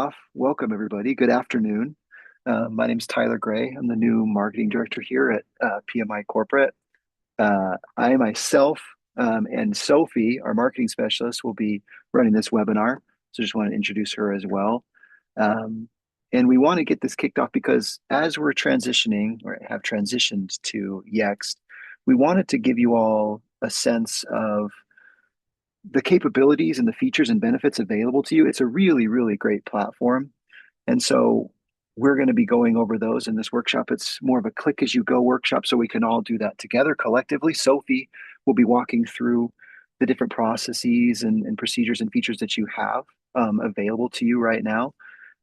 off, welcome everybody. Good afternoon. My name is Tyler Gray. I'm the new marketing director here at PMI Corporate. I myself and Sophie, our marketing specialist, will be running this webinar. So just want to introduce her as well. Um, and we want to get this kicked off because as we're transitioning or have transitioned to Yext, we wanted to give you all a sense of the capabilities and the features and benefits available to you. It's a really, really great platform. And so we're going to be going over those in this workshop. It's more of a click as you go workshop, so we can all do that together collectively. Sophie will be walking through the different processes and procedures and features that you have available to you right now.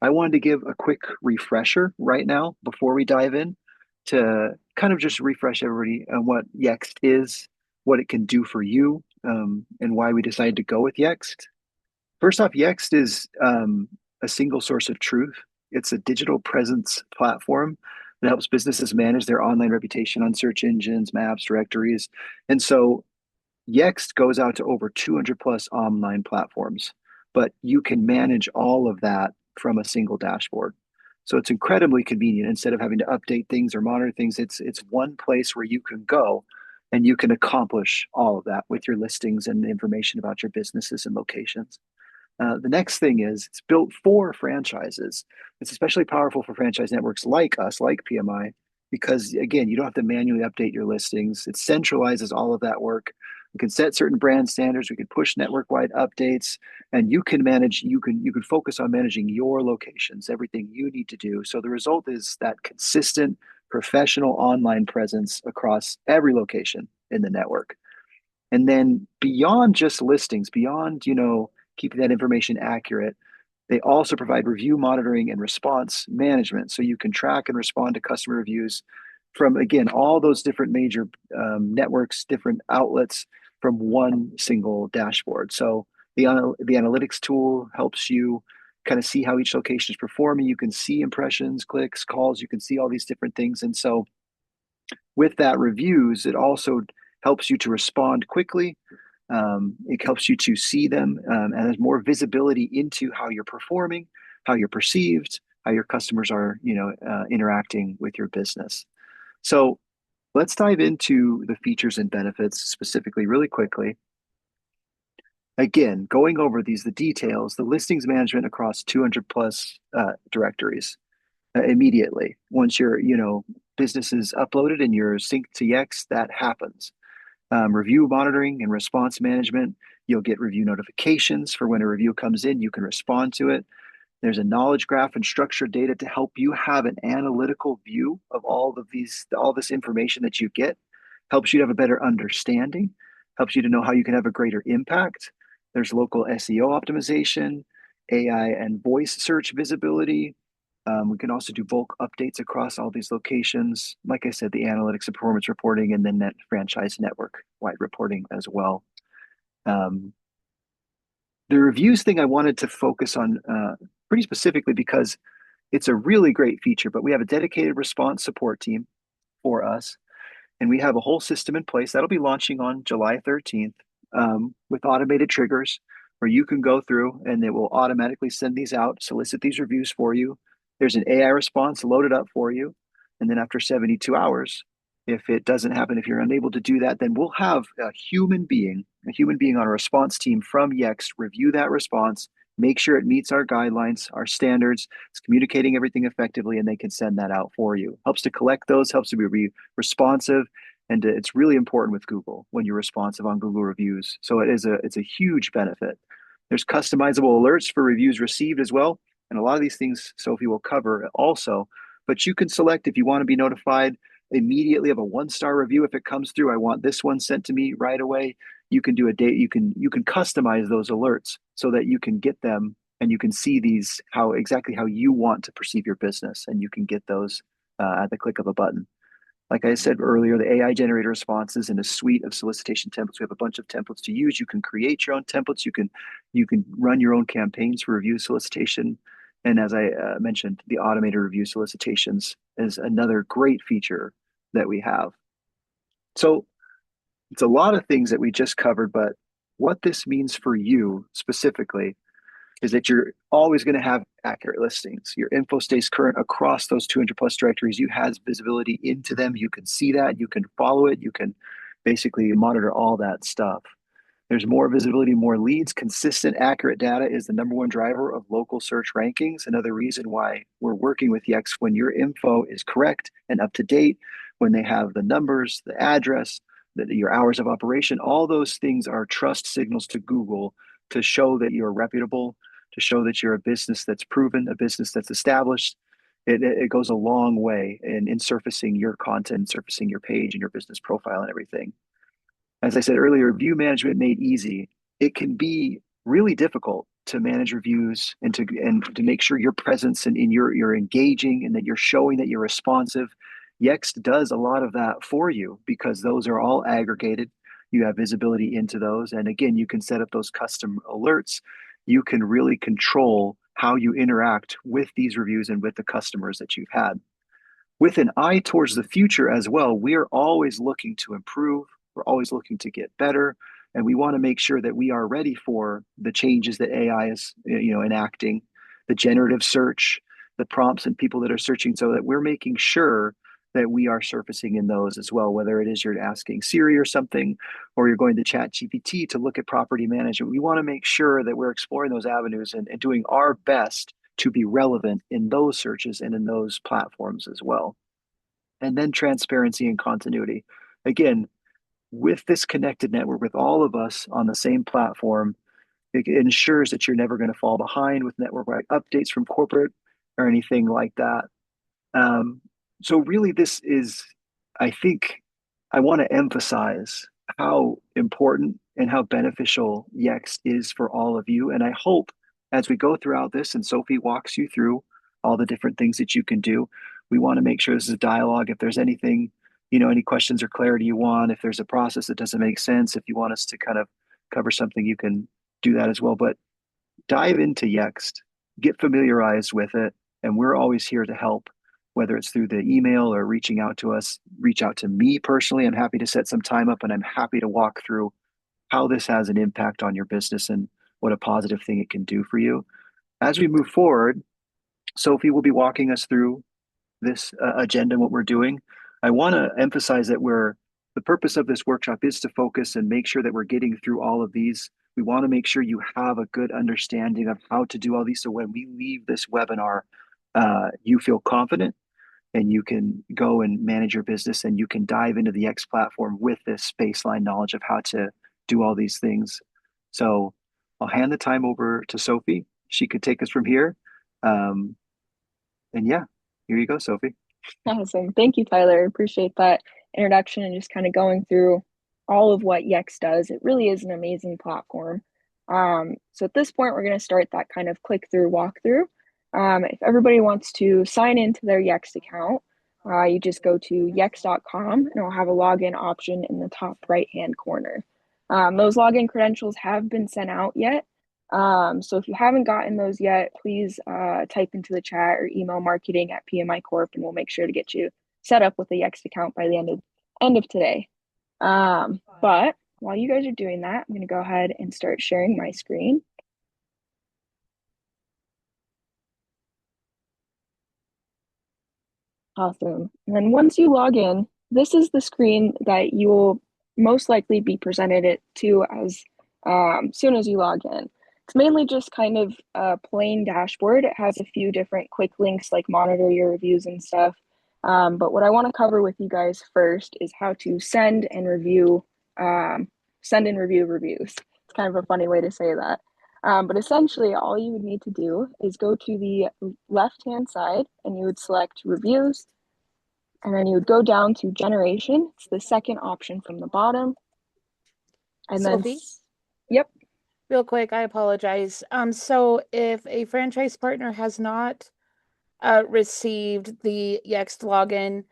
I wanted to give a quick refresher right now before we dive in to kind of just refresh everybody on what Yext is, what it can do for you, and why we decided to go with Yext. First off, Yext is a single source of truth. It's a digital presence platform that helps businesses manage their online reputation on search engines, maps, directories. And so Yext goes out to over 200 plus online platforms, but you can manage all of that from a single dashboard. So it's incredibly convenient. Instead of having to update things or monitor things, it's one place where you can go and you can accomplish all of that with your listings and information about your businesses and locations. The next thing is it's built for franchises. It's especially powerful for franchise networks like us, like PMI, because again, you don't have to manually update your listings. It centralizes all of that work. We can set certain brand standards. We can push network-wide updates, and you can manage. You can focus on managing your locations, everything you need to do. So the result is that consistent, professional online presence across every location in the network. And then beyond just listings, beyond, keeping that information accurate, they also provide review monitoring and response management. So you can track and respond to customer reviews from, again, all those different major networks, different outlets from one single dashboard. So the analytics tool helps you kind of see how each location is performing. You can see impressions, clicks, calls, you can see all these different things. And so with that reviews, it also helps you to respond quickly. It helps you to see them and has more visibility into how you're performing, how you're perceived, how your customers are, interacting with your business. So let's dive into the features and benefits specifically really quickly. Again, going over the details, the listings management across 200 plus directories immediately. Once your, business is uploaded and you're synced to Yext, that happens. Review monitoring and response management. You'll get review notifications for when a review comes in. You can respond to it. There's a knowledge graph and structured data to help you have an analytical view of all this information that you get. Helps you to have a better understanding. Helps you to know how you can have a greater impact. There's local SEO optimization, AI and voice search visibility. We can also do bulk updates across all these locations. Like I said, the analytics and performance reporting, and then that franchise network wide reporting as well. The reviews thing I wanted to focus on pretty specifically because it's a really great feature, but we have a dedicated response support team for us, and we have a whole system in place that'll be launching on July 13th with automated triggers where you can go through and it will automatically send these out, solicit these reviews for you. There's an AI response loaded up for you. And then after 72 hours, if it doesn't happen, if you're unable to do that, then we'll have a human being on a response team from Yext review that response, make sure it meets our guidelines, our standards, it's communicating everything effectively, and they can send that out for you. Helps to collect those, helps to be responsive. And it's really important with Google when you're responsive on Google reviews. So it's a huge benefit. There's customizable alerts for reviews received as well. And a lot of these things Sophie will cover also, but you can select if you want to be notified immediately of a 1-star review. If it comes through, I want this one sent to me right away. You can do a date. You can customize those alerts so that you can get them and you can see these exactly how you want to perceive your business, and you can get those at the click of a button. Like I said earlier, the AI generated responses in a suite of solicitation templates. We have a bunch of templates to use. You can create your own templates. You can run your own campaigns for review solicitation. And as I mentioned, the automated review solicitations is another great feature that we have. So it's a lot of things that we just covered, but what this means for you specifically is that you're always going to have accurate listings. Your info stays current across those 200 plus directories. You have visibility into them. You can see that. You can follow it. You can basically monitor all that stuff. There's more visibility, more leads. Consistent, accurate data is the number one driver of local search rankings. Another reason why we're working with Yext, when your info is correct and up to date, when they have the numbers, the address, your hours of operation, all those things are trust signals to Google to show that you're reputable, to show that you're a business that's proven, a business that's established. It goes a long way in surfacing your content, surfacing your page and your business profile and everything. As I said earlier, review management made easy. It can be really difficult to manage reviews and to make sure your presence and you're engaging and that you're showing that you're responsive. Yext does a lot of that for you because those are all aggregated. You have visibility into those. And again, you can set up those custom alerts. You can really control how you interact with these reviews and with the customers that you've had with an eye towards the future as well. We are always looking to improve. We're always looking to get better. And we want to make sure that we are ready for the changes that AI is, enacting, the generative search, the prompts and people that are searching, so that we're making sure that we are surfacing in those as well, whether it is you're asking Siri or something, or you're going to Chat GPT to look at property management. We want to make sure that we're exploring those avenues and doing our best to be relevant in those searches and in those platforms as well. And then transparency and continuity. Again, with this connected network, with all of us on the same platform, it ensures that you're never going to fall behind with network updates from corporate or anything like that. Um, so really, this is, I think, I want to emphasize how important and how beneficial Yext is for all of you. And I hope as we go throughout this and Sophie walks you through all the different things that you can do, we want to make sure this is a dialogue. If there's anything, any questions or clarity you want, if there's a process that doesn't make sense, if you want us to kind of cover something, you can do that as well. But dive into Yext, get familiarized with it, and we're always here to help, whether it's through the email or reaching out to us. Reach out to me personally. I'm happy to set some time up, and I'm happy to walk through how this has an impact on your business and what a positive thing it can do for you. As we move forward, Sophie will be walking us through this agenda and what we're doing. I want to emphasize that the purpose of this workshop is to focus and make sure that we're getting through all of these. We want to make sure you have a good understanding of how to do all these. So when we leave this webinar, you feel confident and you can go and manage your business and you can dive into the X platform with this baseline knowledge of how to do all these things. So I'll hand the time over to Sophie. She could take us from here. Um, and yeah, here you go, Sophie. Awesome. Thank you, Tyler. Appreciate that introduction and just kind of going through all of what Yext does. It really is an amazing platform. So at this point, we're going to start that kind of click through walkthrough. If everybody wants to sign into their Yext account, you just go to yext.com and it'll have a login option in the top right-hand corner. Those login credentials have been sent out yet. So if you haven't gotten those yet, please type into the chat or email marketing at PMI Corp, and we'll make sure to get you set up with a Yext account by the end of today. But while you guys are doing that, I'm going to go ahead and start sharing my screen. Awesome. And then once you log in, this is the screen that you will most likely be presented it to as soon as you log in. It's mainly just kind of a plain dashboard. It has a few different quick links like monitor your reviews and stuff. But what I want to cover with you guys first is how to send and review reviews. It's kind of a funny way to say that. But essentially, all you would need to do is go to the left-hand side and you would select reviews. And then you would go down to generation. It's the second option from the bottom. And Sophie? then, yep. Real quick, I apologize. So if a franchise partner has not received the Yext login,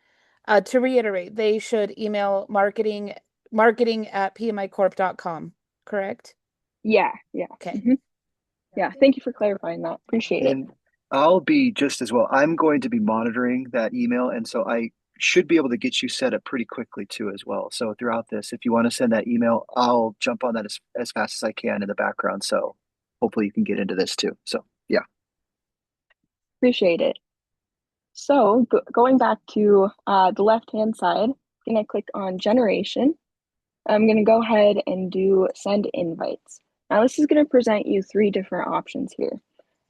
to reiterate, they should email marketing at pmicorp.com, correct? Yeah. Okay. Mm-hmm. Yeah, thank you for clarifying that. Appreciate it. And I'll be just as well. I'm going to be monitoring that email. And so I should be able to get you set up pretty quickly too as well. So throughout this, if you want to send that email, I'll jump on that as fast as I can in the background. So hopefully you can get into this too. So yeah. Appreciate it. So going back to the left-hand side, I'm going to click on generation. I'm going to go ahead and do send invites. Now this is going to present you three different options here.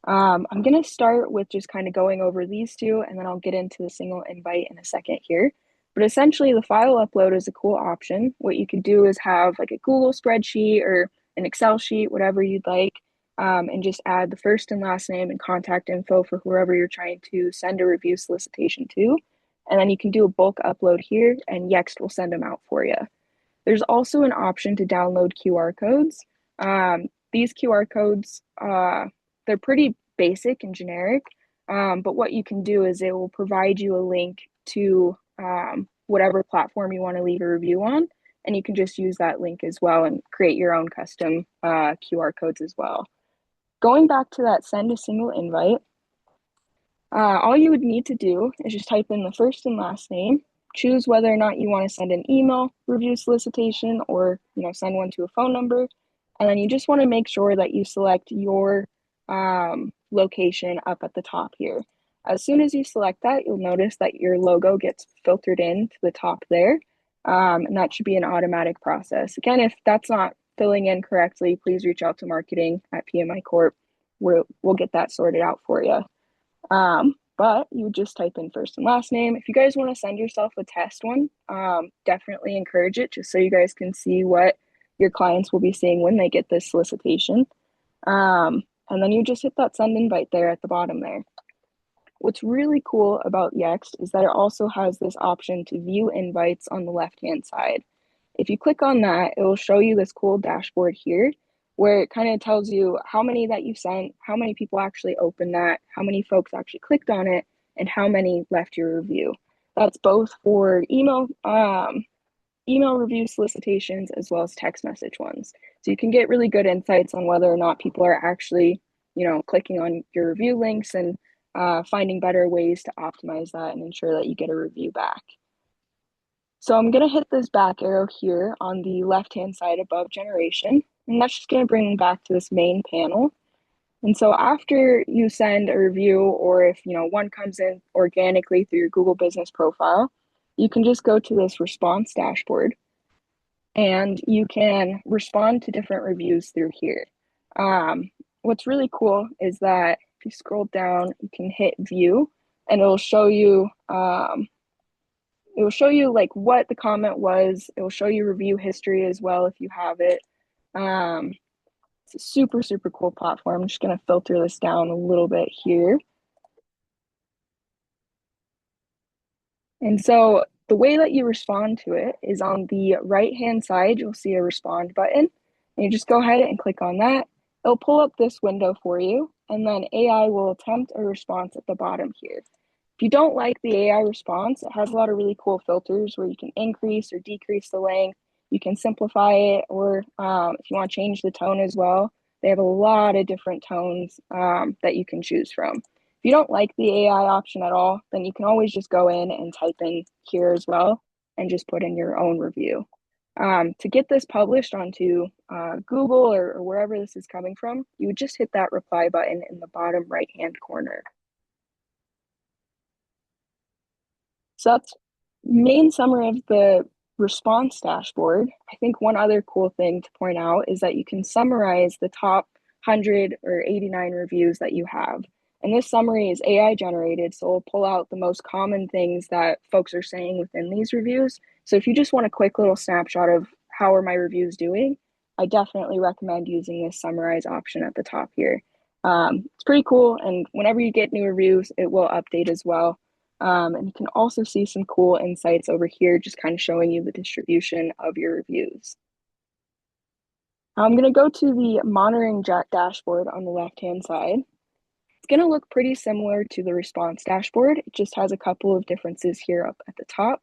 I'm going to start with just kind of going over these two, and then I'll get into the single invite in a second here. But essentially, the file upload is a cool option. What you could do is have like a Google spreadsheet or an Excel sheet, whatever you'd like, and just add the first and last name and contact info for whoever you're trying to send a review solicitation to. And then you can do a bulk upload here, and Yext will send them out for you. There's also an option to download QR codes. These QR codes, they're pretty basic and generic, but what you can do is it will provide you a link to whatever platform you want to leave a review on, and you can just use that link as well and create your own custom QR codes as well. Going back to that send a single invite, all you would need to do is just type in the first and last name, choose whether or not you want to send an email review solicitation or send one to a phone number, and then you just want to make sure that you select your location up at the top here. As soon as you select that, you'll notice that your logo gets filtered in to the top there, and that should be an automatic process. Again, if that's not filling in correctly, please reach out to marketing at PMI Corp. We'll get that sorted out for you. But you just type in first and last name. If you guys want to send yourself a test one, definitely encourage it just so you guys can see what your clients will be seeing when they get this solicitation. And then you just hit that send invite there at the bottom there. What's really cool about Yext is that it also has this option to view invites on the left-hand side. If you click on that, it will show you this cool dashboard here where it kind of tells you how many that you sent, how many people actually opened that, how many folks actually clicked on it, and how many left your review. That's both for email review solicitations as well as text message ones. So you can get really good insights on whether or not people are actually, clicking on your review links and finding better ways to optimize that and ensure that you get a review back. So I'm going to hit this back arrow here on the left-hand side above generation, and that's just going to bring me back to this main panel. And so after you send a review, or if one comes in organically through your Google business profile, you can just go to this response dashboard and you can respond to different reviews through here. What's really cool is that if you scroll down, you can hit view and it'll show you like what the comment was. It will show you review history as well if you have it. It's a super, super cool platform. I'm just going to filter this down a little bit here. And so the way that you respond to it is on the right-hand side, you'll see a respond button. And you just go ahead and click on that. It'll pull up this window for you, and then AI will attempt a response at the bottom here. If you don't like the AI response, it has a lot of really cool filters where you can increase or decrease the length. You can simplify it, or if you want to change the tone as well, they have a lot of different tones that you can choose from. If you don't like the AI option at all, then you can always just go in and type in here as well and just put in your own review. To get this published onto Google or wherever this is coming from, you would just hit that reply button in the bottom right-hand corner. So that's main summary of the response dashboard. I think one other cool thing to point out is that you can summarize the top 100 or 89 reviews that you have. And this summary is AI generated, so it'll pull out the most common things that folks are saying within these reviews. So if you just want a quick little snapshot of how are my reviews doing, I definitely recommend using this summarize option at the top here. It's pretty cool, and whenever you get new reviews, it will update as well. And you can also see some cool insights over here, just kind of showing you the distribution of your reviews. I'm going to go to the monitoring dashboard on the left-hand side. It's going to look pretty similar to the response dashboard. It just has a couple of differences here up at the top.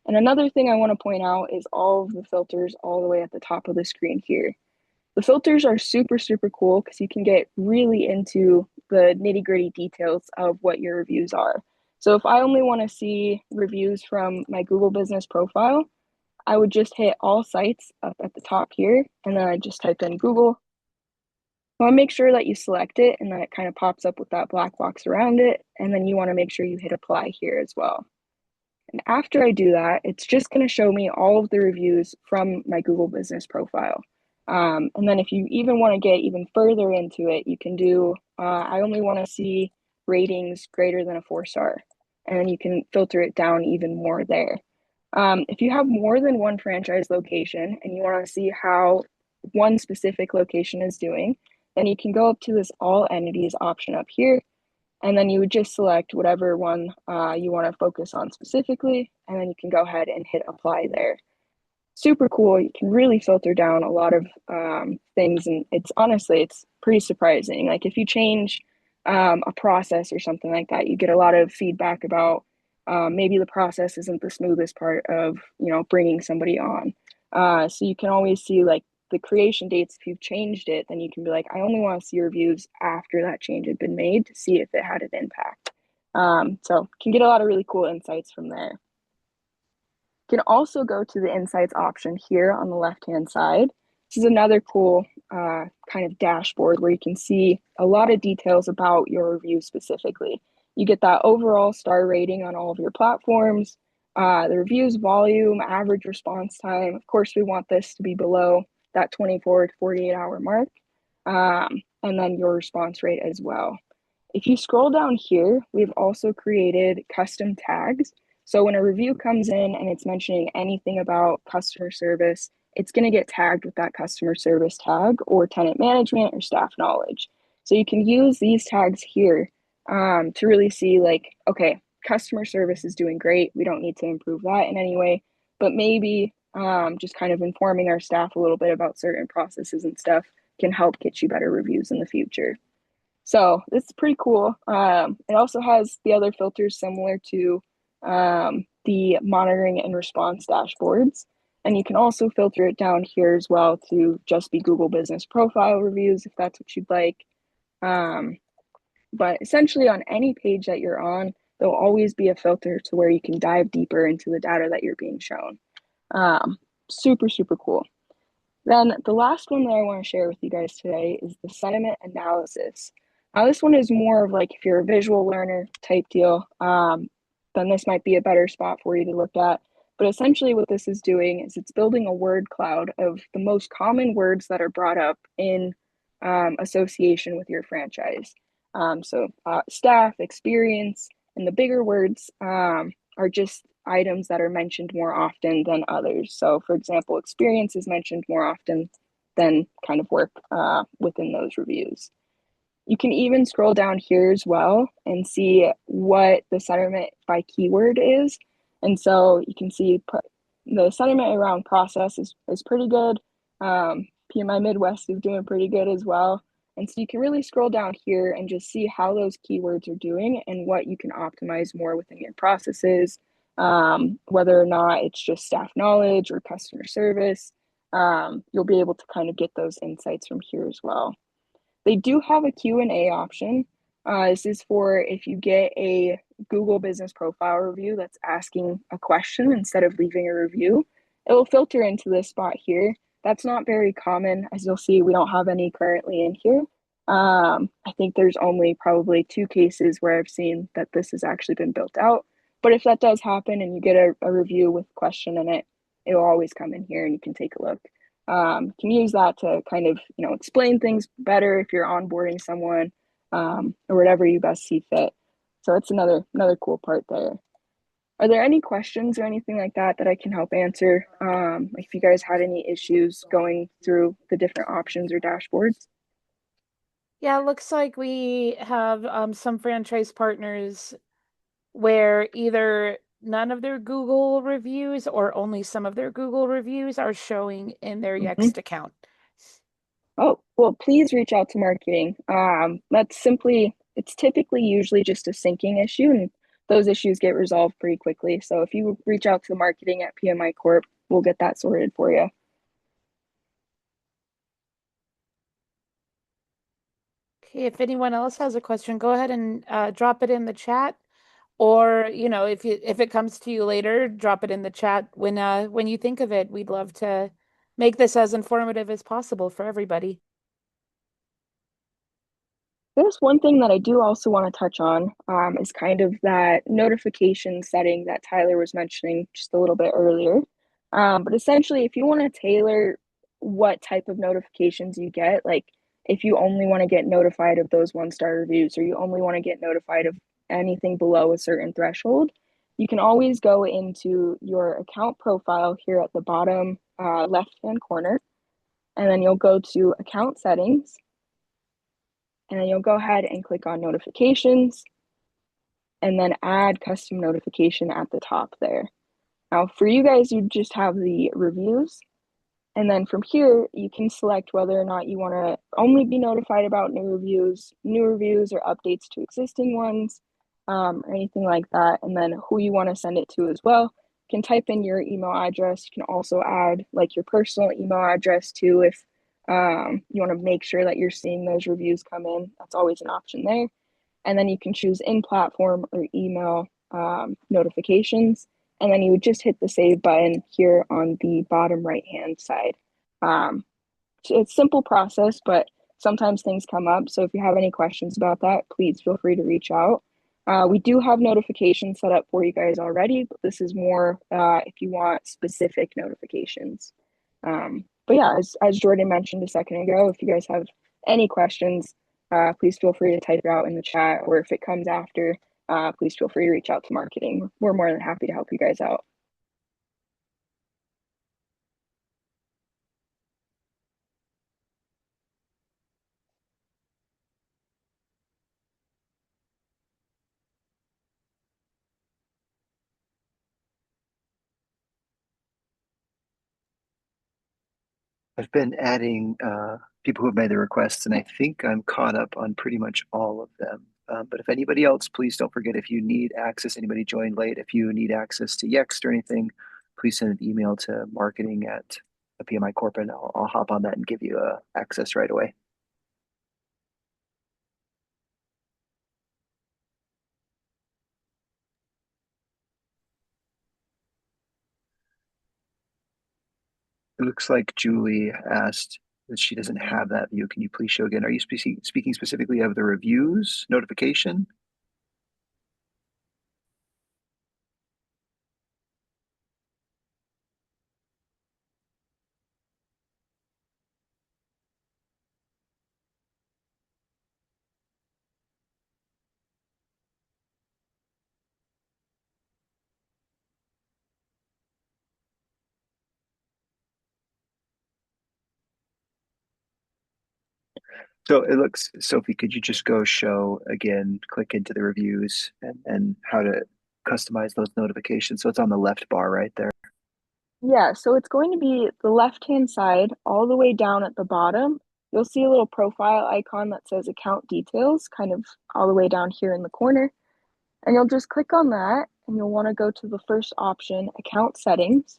And another thing I want to point out is all of the filters all the way at the top of the screen here. The filters are super, super cool because you can get really into the nitty-gritty details of what your reviews are. So if I only want to see reviews from my Google business profile, I would just hit all sites up at the top here, and then I just type in Google. want to make sure that you select it and then it kind of pops up with that black box around it. And then you want to make sure you hit apply here as well. And after I do that, it's just going to show me all of the reviews from my Google Business profile. And then if you even want to get even further into it, you can do, I only want to see ratings greater than a 4-star. And then you can filter it down even more there. If you have more than one franchise location and you want to see how one specific location is doing, then you can go up to this all entities option up here, and then you would just select whatever one you want to focus on specifically, and then you can go ahead and hit apply there. Super cool. You can really filter down a lot of things, and it's honestly, it's pretty surprising. Like if you change a process or something like that, you get a lot of feedback about maybe the process isn't the smoothest part of bringing somebody on. So you can always see like the creation dates. If you've changed it, then you can be like, I only want to see reviews after that change had been made to see if it had an impact. So can get a lot of really cool insights from there. You can also go to the insights option here on the left hand side. This is another cool kind of dashboard where you can see a lot of details about your review specifically. You get that overall star rating on all of your platforms, the reviews volume, average response time. Of course, we want this to be below that 24 to 48-hour mark, and then your response rate as well. If you scroll down here, we've also created custom tags. So when a review comes in and it's mentioning anything about customer service, it's going to get tagged with that customer service tag or tenant management or staff knowledge. So you can use these tags here to really see like, okay, customer service is doing great. We don't need to improve that in any way, but maybe just kind of informing our staff a little bit about certain processes and stuff can help get you better reviews in the future. So it's pretty cool. It also has the other filters similar to the monitoring and response dashboards. And you can also filter it down here as well to just be Google Business Profile reviews if that's what you'd like. But essentially, on any page that you're on, there'll always be a filter to where you can dive deeper into the data that you're being shown. Super, super cool. Then the last one that I want to share with you guys today is the sentiment analysis. Now, this one is more of like if you're a visual learner type deal, then this might be a better spot for you to look at. But essentially, what this is doing is it's building a word cloud of the most common words that are brought up in association with your franchise. So, staff, experience, and the bigger words are just items that are mentioned more often than others. So, for example, experience is mentioned more often than kind of work within those reviews. You can even scroll down here as well and see what the sentiment by keyword is. And so you can see the sentiment around process is pretty good. PMI Midwest is doing pretty good as well. And so you can really scroll down here and just see how those keywords are doing and what you can optimize more within your processes, whether or not it's just staff knowledge or customer service. You'll be able to kind of get those insights from here as well. They do have a Q&A option. This is for if you get a Google Business Profile review that's asking a question instead of leaving a review. It will filter into this spot here. That's not very common. As you'll see, we don't have any currently in here. I think there's only probably 2 cases where I've seen that this has actually been built out. But if that does happen and you get a review with a question in it, it will always come in here and you can take a look. Can use that to kind of explain things better if you're onboarding someone or whatever you best see fit. So it's another cool part there. Are there any questions or anything like that that I can help answer? If you guys had any issues going through the different options or dashboards? Yeah, it looks like we have some franchise partners where either none of their Google reviews or only some of their Google reviews are showing in their Mm-hmm. Yext account. Oh, well, please reach out to marketing. It's typically usually just a syncing issue, and those issues get resolved pretty quickly. So if you reach out to the marketing at PMI Corp, we'll get that sorted for you. Okay, if anyone else has a question, go ahead and drop it in the chat. Or, if it comes to you later, drop it in the chat when you think of it. We'd love to make this as informative as possible for everybody. There's one thing that I do also want to touch on is kind of that notification setting that Tyler was mentioning just a little bit earlier. But essentially, if you want to tailor what type of notifications you get, like if you only want to get notified of those one-star reviews or you only want to get notified of anything below a certain threshold, you can always go into your account profile here at the bottom left-hand corner, and then you'll go to account settings, and then you'll go ahead and click on notifications and then add custom notification at the top there. Now, for you guys, you just have the reviews. And then from here, you can select whether or not you want to only be notified about new reviews or updates to existing ones, or anything like that. And then who you want to send it to as well. You can type in your email address. You can also add like your personal email address too if you want to make sure that you're seeing those reviews come in. That's always an option there. And then you can choose in platform or email notifications. And then you would just hit the save button here on the bottom right hand side. So it's a simple process, but sometimes things come up. So if you have any questions about that, please feel free to reach out. We do have notifications set up for you guys already, but this is more if you want specific notifications. But yeah, as Jordan mentioned a second ago, if you guys have any questions, please feel free to type it out in the chat, or if it comes after, please feel free to reach out to marketing. We're more than happy to help you guys out. I've been adding people who have made the requests, and I think I'm caught up on pretty much all of them. But if anybody else, please don't forget if you need access, anybody joined late, if you need access to Yext or anything, please send an email to marketing at PMI Corporate. I'll hop on that and give you access right away. It looks like Julie asked that she doesn't have that view. Can you please show again? Are you speaking specifically of the reviews notification? So it looks, Sophie, could you just go show again, click into the reviews and how to customize those notifications? So it's on the left bar right there. Yeah, so it's going to be the left-hand side, all the way down at the bottom. You'll see a little profile icon that says account details, kind of all the way down here in the corner. And you'll just click on that, and you'll want to go to the first option, account settings.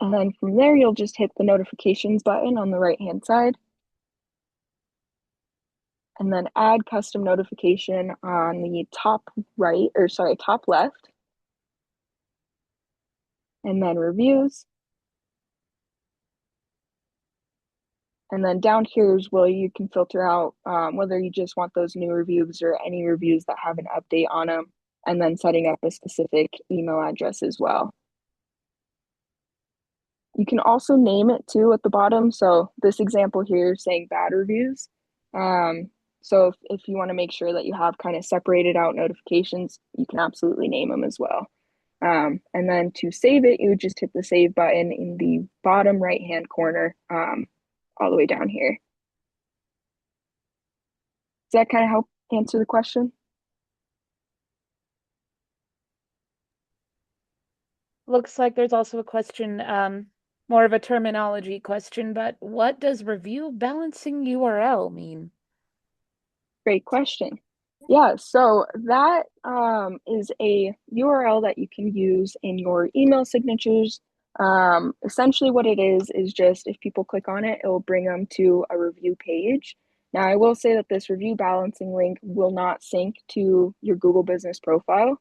And then from there, you'll just hit the notifications button on the right-hand side. And then add custom notification on the top right, or sorry, top left. And then reviews. And then down here is where you can filter out whether you just want those new reviews or any reviews that have an update on them, and then setting up a specific email address as well. You can also name it too at the bottom. So this example here is saying bad reviews. So if you want to make sure that you have kind of separated out notifications, you can absolutely name them as well. And then to save it, you would just hit the save button in the bottom right-hand corner, all the way down here. Does that kind of help answer the question? Looks like there's also a question, more of a terminology question, but what does review balancing URL mean? Great question. Yeah, so that is a URL that you can use in your email signatures. Essentially, what it is just if people click on it, it will bring them to a review page. Now, I will say that this review balancing link will not sync to your Google business profile.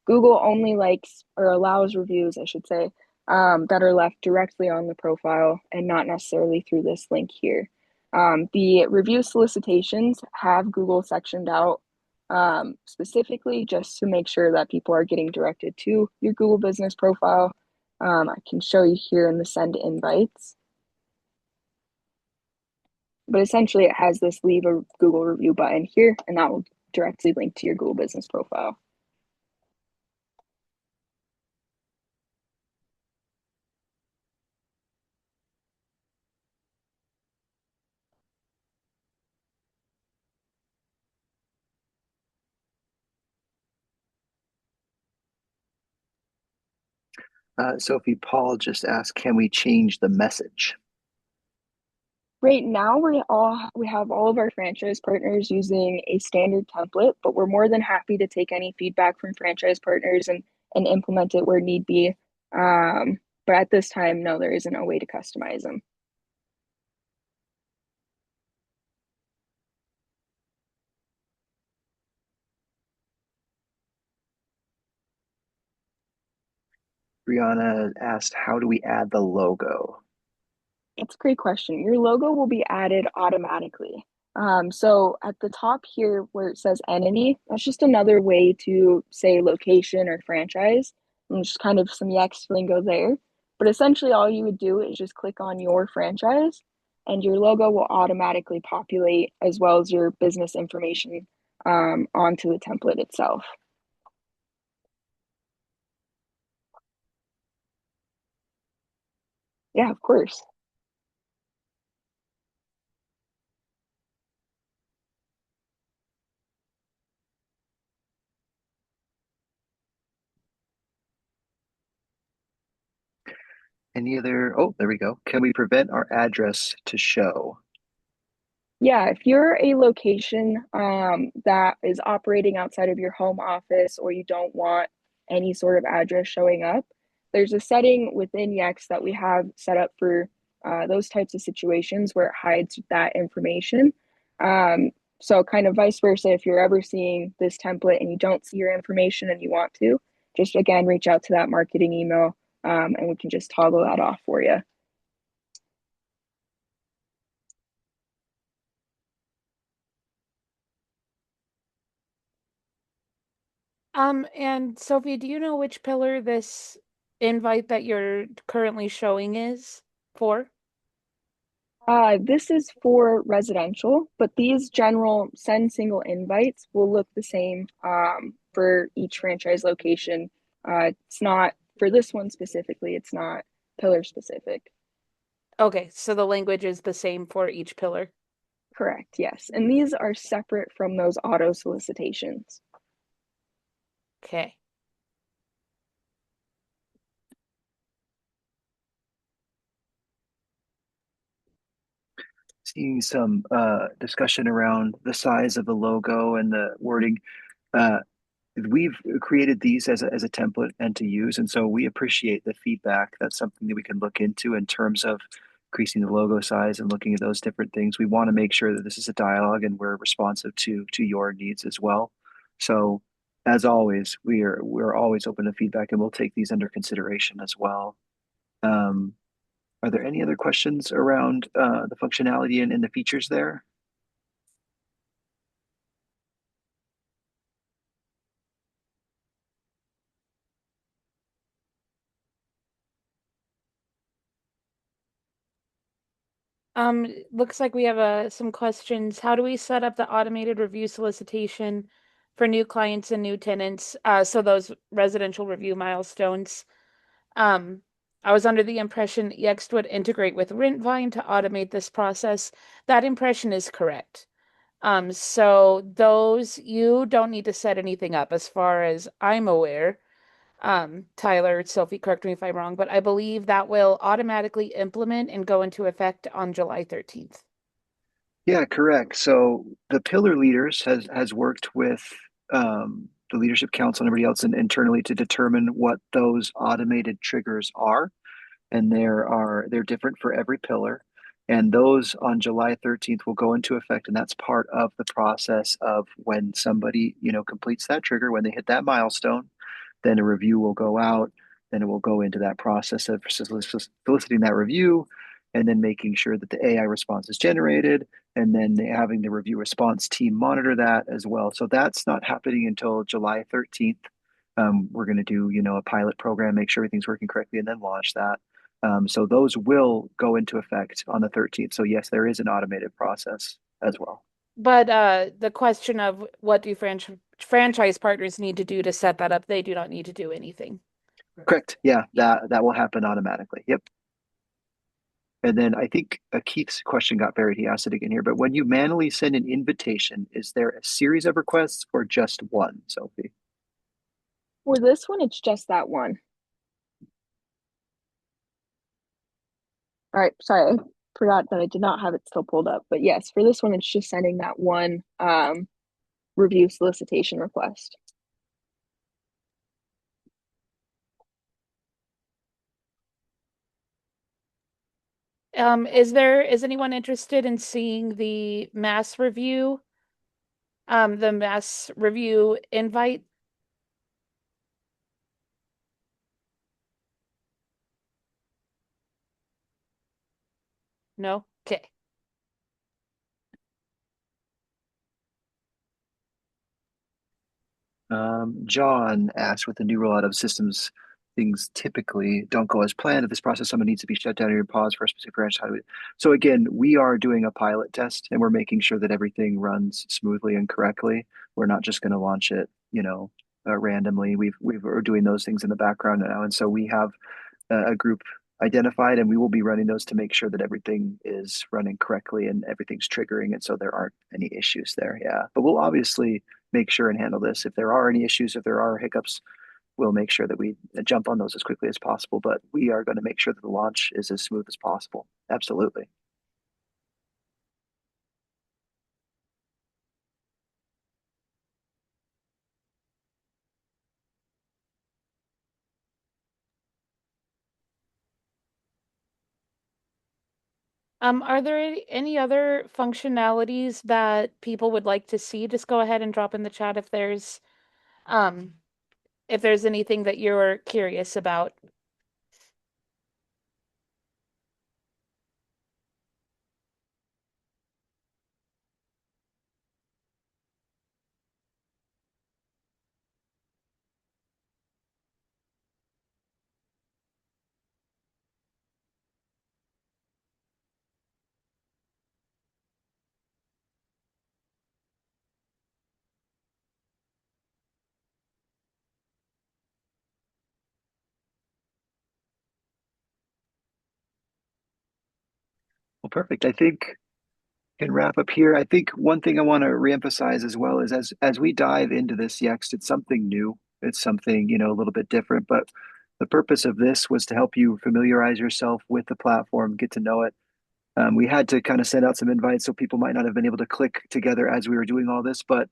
Google only likes or allows reviews, I should say, that are left directly on the profile and not necessarily through this link here. The review solicitations have Google sectioned out specifically just to make sure that people are getting directed to your Google business profile. I can show you here in the send invites. But essentially, it has this leave a Google review button here, and that will directly link to your Google business profile. Sophie, Paul just asked, can we change the message? Right now, we have all of our franchise partners using a standard template, but we're more than happy to take any feedback from franchise partners and implement it where need be. But at this time, no, there isn't a way to customize them. Brianna asked, how do we add the logo? That's a great question. Your logo will be added automatically. So at the top here where it says entity, that's just another way to say location or franchise, and just kind of some Yext lingo there. But essentially, all you would do is just click on your franchise, and your logo will automatically populate as well as your business information onto the template itself. Yeah, of course. Any other? Oh, there we go. Can we prevent our address to show? Yeah, if you're a location that is operating outside of your home office or you don't want any sort of address showing up, there's a setting within Yext that we have set up for those types of situations where it hides that information. So, kind of vice versa, if you're ever seeing this template and you don't see your information and you want to, just again reach out to that marketing email and we can just toggle that off for you. And Sophie, do you know which pillar this invite that you're currently showing is for? This is for residential, but these general send single invites will look the same for each franchise location. It's not for this one specifically, it's not pillar specific. Okay, so the language is the same for each pillar. Correct, yes. And these are separate from those auto solicitations. Okay. Seeing some discussion around the size of the logo and the wording. Uh, we've created these as a template and to use, and so we appreciate the feedback. That's something that we can look into in terms of increasing the logo size and looking at those different things. We want to make sure that this is a dialogue and we're responsive to your needs as well. So, as always, we're always open to feedback, and we'll take these under consideration as well. Um, are there any other questions around the functionality and the features there? Looks like we have some questions. How do we set up the automated review solicitation for new clients and new tenants? So those residential review milestones. Um, I was under the impression Yext would integrate with Rentvine to automate this process. That impression is correct. So those you don't need to set anything up as far as I'm aware. Tyler, Sophie, correct me if I'm wrong, but I believe that will automatically implement and go into effect on July 13th. Yeah, correct. So the pillar leaders has worked with the leadership council and everybody else internally to determine what those automated triggers are, and they're different for every pillar. And those on July 13th will go into effect, and that's part of the process of when somebody, completes that trigger, when they hit that milestone, then a review will go out, then it will go into that process of soliciting that review, and then making sure that the AI response is generated, and then having the review response team monitor that as well. So that's not happening until July 13th. We're going to do, a pilot program, make sure everything's working correctly, and then launch that. So those will go into effect on the 13th. So yes, there is an automated process as well. But the question of what do franchise partners need to do to set that up, they do not need to do anything. Correct. Yeah, that will happen automatically. Yep. And then I think Keith's question got buried. He asked it again here. But when you manually send an invitation, is there a series of requests or just one, Sophie? For this one, it's just that one. All right, sorry, I forgot that I did not have it still pulled up. But yes, for this one, it's just sending that one review solicitation request. Is anyone interested in seeing the mass review invite? No? Okay. John asked, with the new rollout of systems, things typically don't go as planned. If this process, someone needs to be shut down or paused for a specific branch. How do we? So again, we are doing a pilot test, and we're making sure that everything runs smoothly and correctly. We're not just going to launch it, randomly. We're doing those things in the background now, and so we have a group identified, and we will be running those to make sure that everything is running correctly and everything's triggering, and so there aren't any issues there. Yeah, but we'll obviously make sure and handle this. If there are any issues, if there are hiccups, we'll make sure that we jump on those as quickly as possible. But we are going to make sure that the launch is as smooth as possible. Absolutely. Are there any other functionalities that people would like to see? Just go ahead and drop in the chat um if there's anything that you're curious about. Well, perfect. I think can wrap up here. I think one thing I want to reemphasize as well is as we dive into this Yext, it's something new. It's something, a little bit different. But the purpose of this was to help you familiarize yourself with the platform, get to know it. We had to kind of send out some invites so people might not have been able to click together as we were doing all this, but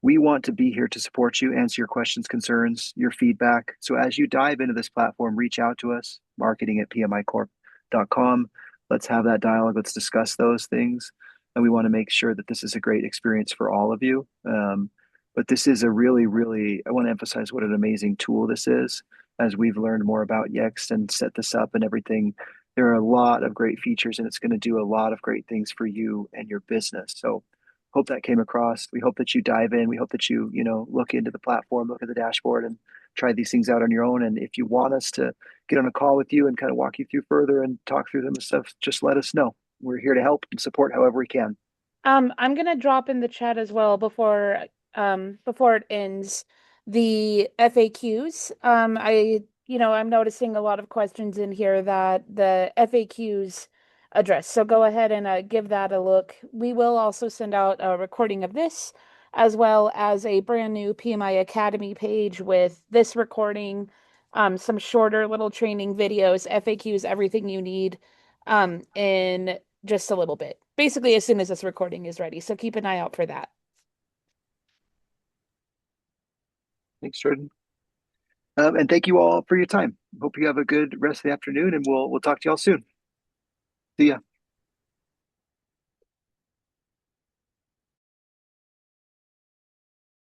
we want to be here to support you, answer your questions, concerns, your feedback. So as you dive into this platform, reach out to us, marketing@pmicorp.com. Let's have that dialogue. Let's discuss those things. And we want to make sure that this is a great experience for all of you. But this is a really, really, I want to emphasize what an amazing tool this is. As we've learned more about Yext and set this up and everything, there are a lot of great features, and it's going to do a lot of great things for you and your business. So hope that came across. We hope that you dive in. We hope that you, look into the platform, look at the dashboard, and try these things out on your own. And if you want us to get on a call with you and kind of walk you through further and talk through them and stuff, just let us know. We're here to help and support however we can. I'm gonna drop in the chat as well before it ends the FAQs. I'm noticing a lot of questions in here that the FAQs address. So go ahead and give that a look. We will also send out a recording of this as well as a brand new PMI Academy page with this recording, some shorter little training videos, FAQs, everything you need in just a little bit. Basically, as soon as this recording is ready. So keep an eye out for that. Thanks, Jordan. And thank you all for your time. Hope you have a good rest of the afternoon, and we'll talk to you all soon. See ya.